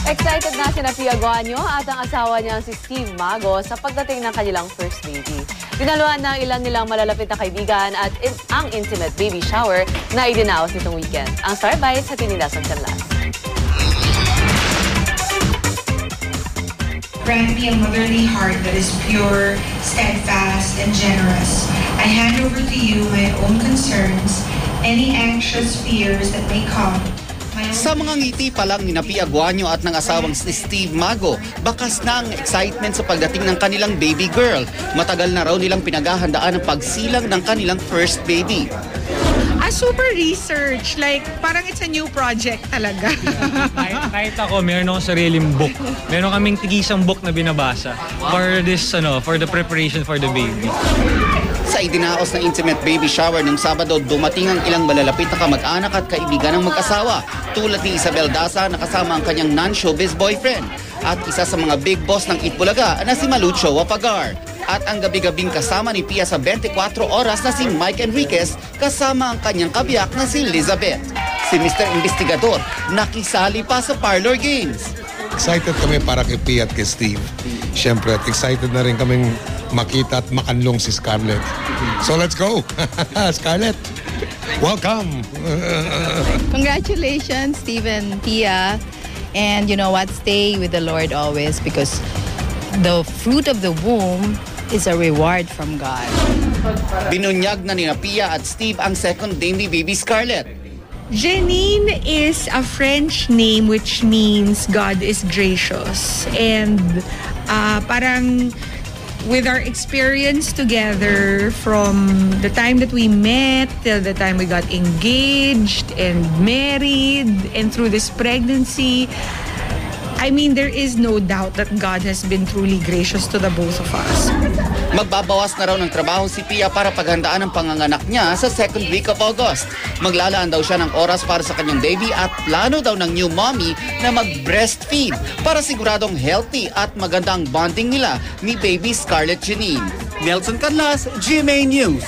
Excited na sina Pia Guanyo at ang asawa niya si Steve Mago sa pagdating ng kanilang first baby. Dinaluhan ng ilan nilang malalapit na kaibigan at ang intimate baby shower na idinaos nitong weekend. Ang Star Bites sa Tinilasan Canlas. Grant me a motherly heart that is pure, steadfast, and generous. I hand over to you my own concerns, any anxious fears that may come. Sa mga ngiti pa lang ni Pia Guanyo at ng asawang si Steve Mago, bakas na ang excitement sa pagdating ng kanilang baby girl. Matagal na raw nilang pinaghahandaan ang pagsilang ng kanilang first baby. Super research. Like, parang it's a new project talaga. Kahit ako, meron akong sariling book. Meron kaming tigisang book na binabasa for this, for the preparation for the baby. Sa idinaos na intimate baby shower nung Sabado, dumating ang ilang malalapit na kamag-anak at kaibigan ng mag-asawa, tulad ni Isabel Daza na kasama ang kanyang non-showbiz boyfriend at isa sa mga big boss ng Itbulaga na si Malucho Wapagar. At ang gabi-gabing kasama ni Pia sa 24 oras na si Mike Enriquez kasama ang kanyang kabiyak na si Elizabeth. Si Mr. Investigador nakisali pa sa parlor games. Excited kami para kay Pia at kay Steve. Siyempre, excited na rin kaming makita at makanlong si Scarlett. So let's go! Scarlett, welcome! Congratulations, Steve and Pia. And you know what? Stay with the Lord always because the fruit of the womb is a reward from God. Binunyag na ni Pia at Steve ang second name ni baby Scarlett. Janine is a French name which means God is gracious. And parang with our experience together from the time that we met till the time we got engaged and married and through this pregnancy, I mean, there is no doubt that God has been truly gracious to the both of us. Magbabawas na raw ng trabaho si Pia para paghandaan ang panganganak niya sa second week of August. Maglalaan daw siya ng oras para sa kanyang baby at plano daw ng new mommy na mag-breastfeed para siguradong healthy at magandang bonding nila ni baby Scarlett Janine. Nelson Canlas, GMA News.